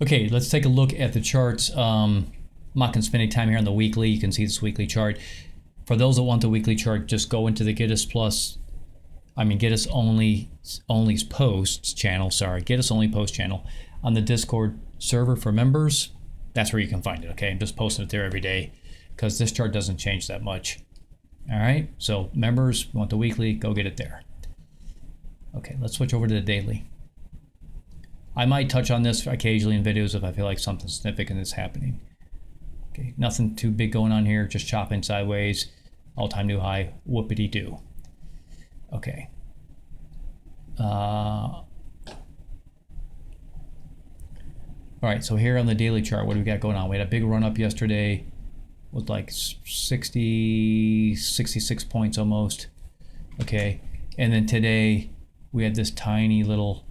Okay, let's take a look at the charts. I'm not going to spend any time here on the weekly. You can see this weekly chart. For those that want the weekly chart, just go into the Get Us Plus, Get Us Only's posts channel. Sorry, Get Us Only post channel on the Discord server for members. That's where you can find it. Okay, I'm just posting it there every day because this chart doesn't change that much. All right, so members want the weekly, go get it there. Okay, let's switch over to the daily. I might touch on this occasionally in videos if I feel like something significant is happening. Okay, nothing too big going on here, just chopping sideways, all-time new high, whoopity-doo. Okay. All right, so here on the daily chart, what do we got going on? We had a big run up yesterday with like 60, 66 points almost. Okay, and then today we had this tiny little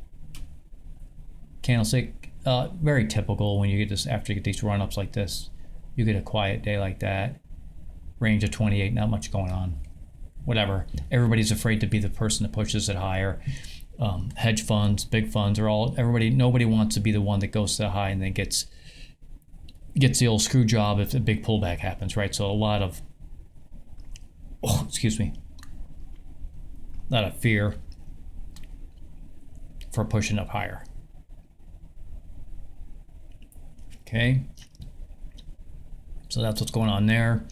candlestick. Very typical when you get this, after you get these run ups like this, you get a quiet day like that. Range of 28, not much going on. Whatever. Everybody's afraid to be the person that pushes it higher. Hedge funds, big funds are all, nobody wants to be the one that goes to the high and then gets the old screw job if a big pullback happens, right? So a lot of, a lot of fear for pushing up higher. Okay, so that's what's going on there.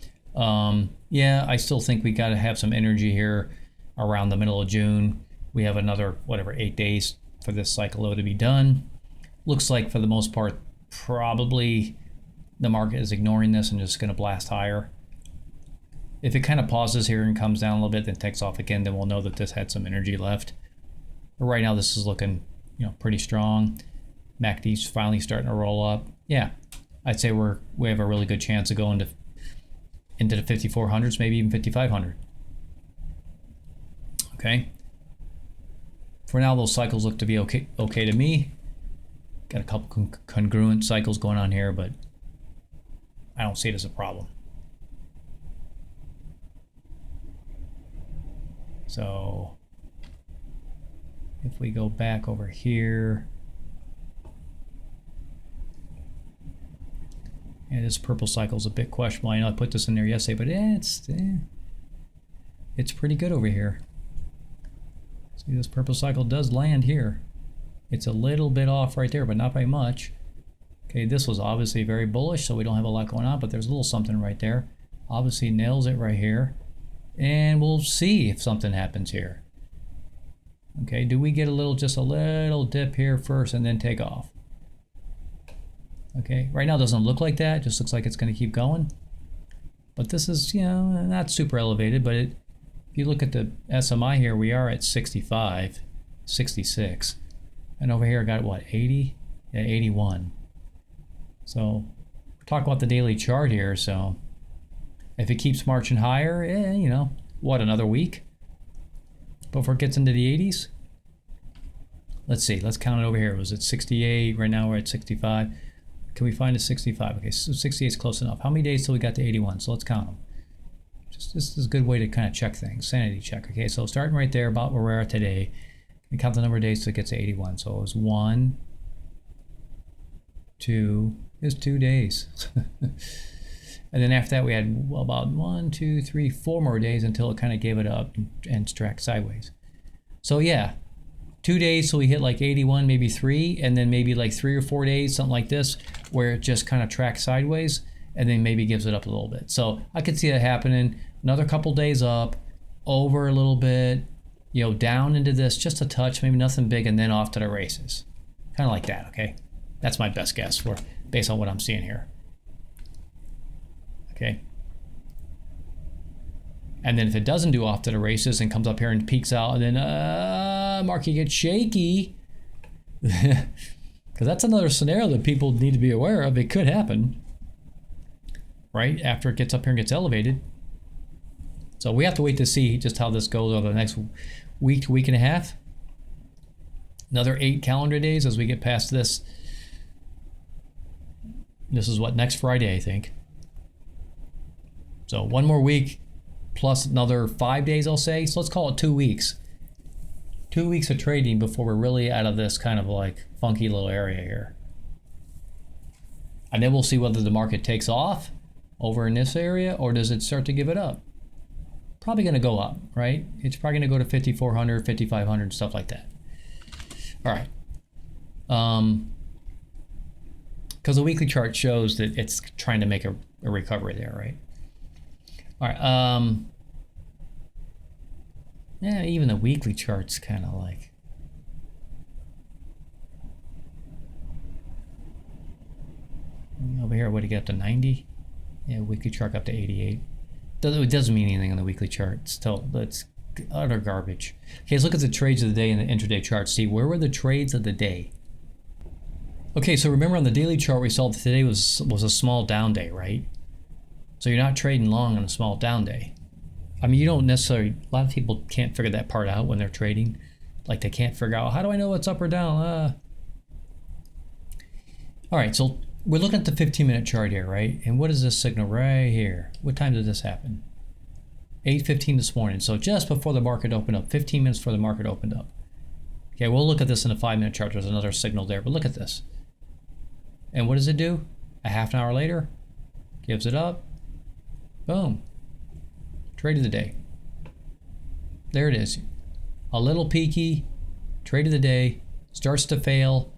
Yeah, I still think we got to have some energy here around the middle of June. We have another, 8 days for this cycle to be done. Looks like for the most part, probably the market is ignoring this and just going to blast higher. If it kind of pauses here and comes down a little bit, then takes off again, then we'll know that this had some energy left. But right now, this is looking, pretty strong. MACD's finally starting to roll up. Yeah, I'd say we have a really good chance of going into the 5400s, maybe even 5500. Okay. For now, those cycles look to be okay to me. Got a couple congruent cycles going on here, but I don't see it as a problem. So if we go back over here, and this purple cycle is a bit questionable. I know I put this in there yesterday, but it's pretty good over here. See, this purple cycle does land here. It's a little bit off right there, but not by much. Okay, this was obviously very bullish, so we don't have a lot going on, but there's a little something right there. Obviously nails it right here. And we'll see if something happens here. Okay, do we get just a little dip here first and then take off? Okay, right now it doesn't look like that. It just looks like it's going to keep going. But this is, not super elevated, but if you look at the SMI here, we are at 65, 66. And over here I got what, 80? Yeah, 81. So talk about the daily chart here. So if it keeps marching higher, another week before it gets into the 80s? Let's see, let's count it over here. It was at 68, right now we're at 65. Can we find a 65? Okay, so 68 is close enough. How many days till we got to 81? So let's count them. This is a good way to kind of check things, sanity check. Okay, so starting right there about where we're at today, we count the number of days till it gets to 81. So it was 1, 2, it's 2 days. And then after that, we had about 1, 2, 3, 4 more days until it kind of gave it up and tracked sideways. So yeah, 2 days till we hit like 81, maybe 3, and then maybe like 3 or 4 days, something like this, where it just kind of tracks sideways and then maybe gives it up a little bit. So I could see that happening. Another couple days up, over a little bit, down into this, just a touch, maybe nothing big, and then off to the races. Kind of like that, okay? That's my best guess based on what I'm seeing here. Okay. And then if it doesn't do off to the races and comes up here and peaks out, and then market gets shaky, because that's another scenario that people need to be aware of. It could happen, right, after it gets up here and gets elevated. So we have to wait to see just how this goes over the next week to week and a half. Another 8 calendar days as we get past this. This is what, next Friday, I think. So 1 more week plus another 5 days, I'll say. So let's call it 2 weeks. 2 weeks of trading before we're really out of this kind of like funky little area here. And then we'll see whether the market takes off over in this area or does it start to give it up. Probably going to go up, right? It's probably going to go to 5,400, 5,500, stuff like that. All right. Because the weekly chart shows that it's trying to make a recovery there, right? All right. Yeah, even the weekly chart's kind of like... Over here, what do you get up to 90? Yeah, weekly chart up to 88. It doesn't mean anything on the weekly chart. It's utter garbage. Okay, let's look at the trades of the day in the intraday chart. See, where were the trades of the day? Okay, so remember on the daily chart we saw that today was a small down day, right? So you're not trading long on a small down day. I mean, you don't necessarily... A lot of people can't figure that part out when they're trading. Like they can't figure out, how do I know what's up or down? All right, so... We're looking at the 15-minute chart here, right? And what is this signal right here? What time did this happen? 8:15 this morning. So just before the market opened up, 15 minutes before the market opened up. Okay, we'll look at this in the 5-minute chart. There's another signal there, but look at this. And what does it do? A half an hour later, gives it up. Boom. Trade of the day. There it is. A little peaky. Trade of the day. Starts to fail.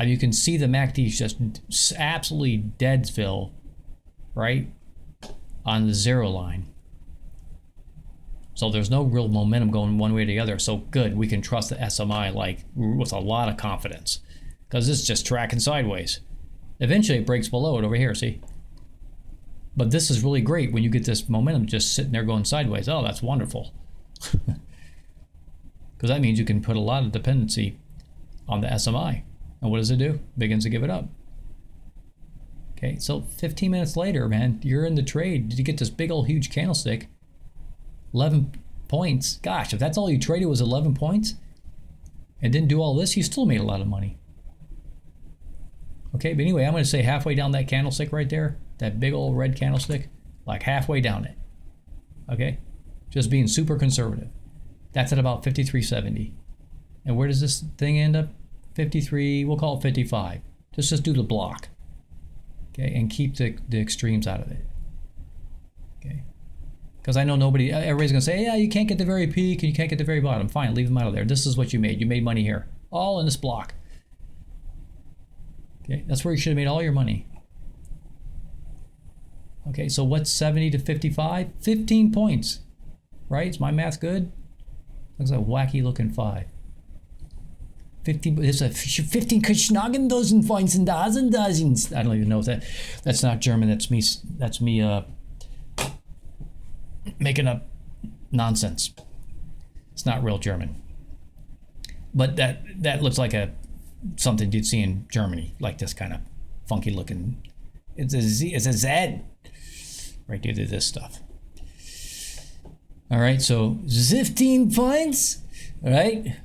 You can see the MACD is just absolutely deadsville, right, on the zero line. So there's no real momentum going one way or the other. So good, we can trust the SMI like with a lot of confidence because it's just tracking sideways. Eventually it breaks below it over here, see? But this is really great when you get this momentum just sitting there going sideways. Oh, that's wonderful. Because that means you can put a lot of dependency on the SMI. And what does it do? Begins to give it up. Okay, so 15 minutes later, man, you're in the trade. Did you get this big old huge candlestick? 11 points. Gosh, if that's all you traded was 11 points and didn't do all this, you still made a lot of money. Okay, but anyway, I'm going to say halfway down that candlestick right there, that big old red candlestick, like halfway down it. Okay, just being super conservative. That's at about 53.70. And where does this thing end up? 53, we'll call it 55. Just do the block. Okay, and keep the extremes out of it. Okay, because I know everybody's gonna say, yeah, you can't get the very peak and you can't get the very bottom. Fine, leave them out of there. This is what you made. You made money here, all in this block. Okay, that's where you should have made all your money. Okay, so what's 70 to 55? 15 points, right? Is my math good? Looks like a wacky looking 5. 15, it's a 15 Geschnagen dozen points and dozens. I don't even know if that's not German. That's me making up nonsense. It's not real German. But that looks like something you'd see in Germany, like this kind of funky looking. It's a Z. Right, you do this stuff. All right, so 15 points, all right?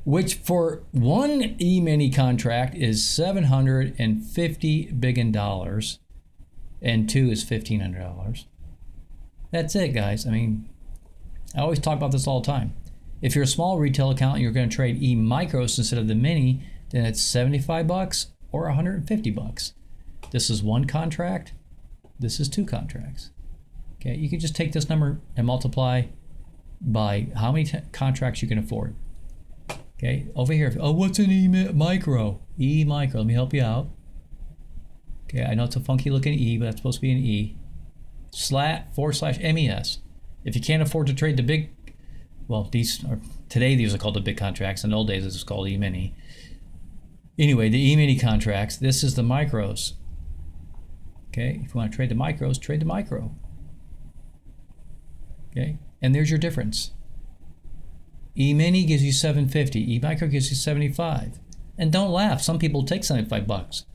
Which for one E-mini contract is $750 billion, and 2 is $1,500. That's it, guys. I mean, I always talk about this all the time. If you're a small retail account and you're going to trade E-micros instead of the mini, then it's $75 or $150. This is one contract. This is 2 contracts. Okay, you can just take this number and multiply by how many contracts you can afford. Okay, over here, oh, what's an E-micro? E-micro, let me help you out. Okay, I know it's a funky looking E, but that's supposed to be an E. /MES. If you can't afford to trade the big, well, today these are called the big contracts. In the old days, this was called E-mini. Anyway, the E-mini contracts, this is the micros. Okay, if you want to trade the micros, trade the micro. Okay, and there's your difference. E-mini gives you $750. E-micro gives you $75. And don't laugh. Some people take $75.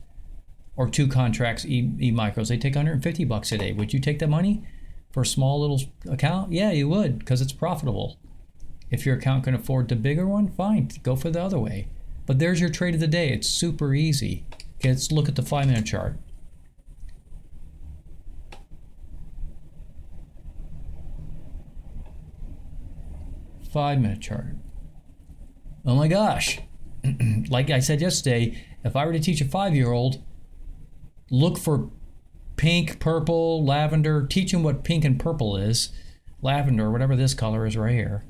Or 2 contracts E-micros. They take $150 a day. Would you take that money for a small little account? Yeah, you would, because it's profitable. If your account can afford the bigger one, fine. Go for the other way. But there's your trade of the day. It's super easy. Okay, let's look at the 5-minute chart. Five-minute chart. Oh my gosh. Like I said yesterday, if I were to teach a 5-year-old look for pink, purple, lavender. Teach them what pink and purple is. Lavender, whatever this color is right here.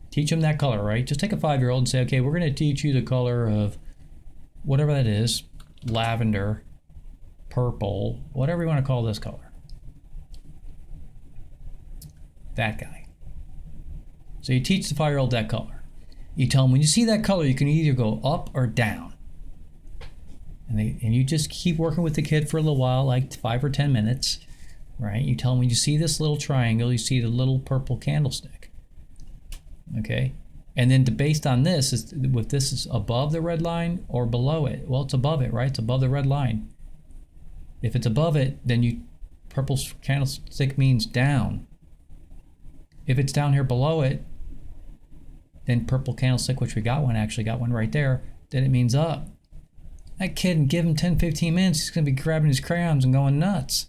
Teach them that color, right? Just take a 5-year-old and say, okay, we're going to teach you the color of whatever that is. Lavender, purple, whatever you want to call this color. That guy. So you teach the 5-year-old that color. You tell them when you see that color, you can either go up or down. And you just keep working with the kid for a little while, like 5 or 10 minutes, right? You tell them when you see this little triangle, you see the little purple candlestick, okay? And then based on this, is if this is above the red line or below it. Well, it's above it, right? It's above the red line. If it's above it, then purple candlestick means down. If it's down here below it, then purple candlestick, which we got one right there, then it means up. That kid, give him 10, 15 minutes, he's going to be grabbing his crayons and going nuts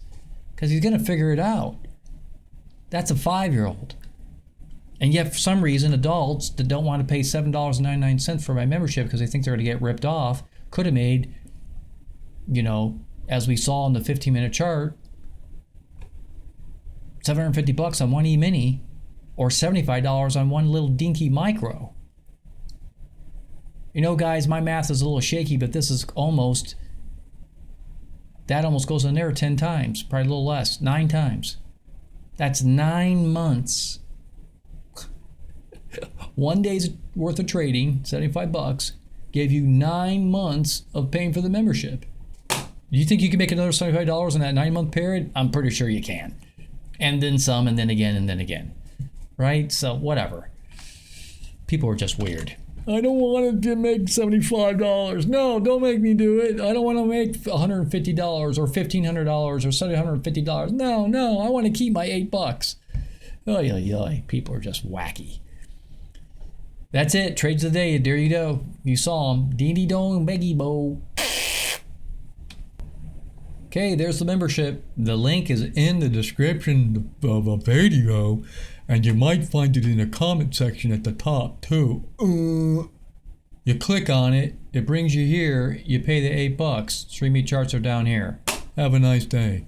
because he's going to figure it out. That's a 5-year-old. And yet, for some reason, adults that don't want to pay $7.99 for my membership because they think they're going to get ripped off could have made, as we saw in the 15-minute chart, $750 on one E-mini or $75 on one little dinky micro. Guys, my math is a little shaky, but this is that almost goes in there 10 times, probably a little less, 9 times. That's 9 months. 1 day's worth of trading, $75, gave you 9 months of paying for the membership. Do you think you can make another $75 in that 9-month period? I'm pretty sure you can. And then some, and then again, and then again. Right? So, whatever. People are just weird. I don't want to make $75. No, don't make me do it. I don't want to make $150 or $1,500 or $750. No, I want to keep my $8. Oy. People are just wacky. That's it. Trades of the day. There you go. You saw them. Dee dong, beggy bo. Okay, there's the membership. The link is in the description of a video, and you might find it in the comment section at the top too. You click on it, it brings you here, you pay the $8. Streamy charts are down here. Have a nice day.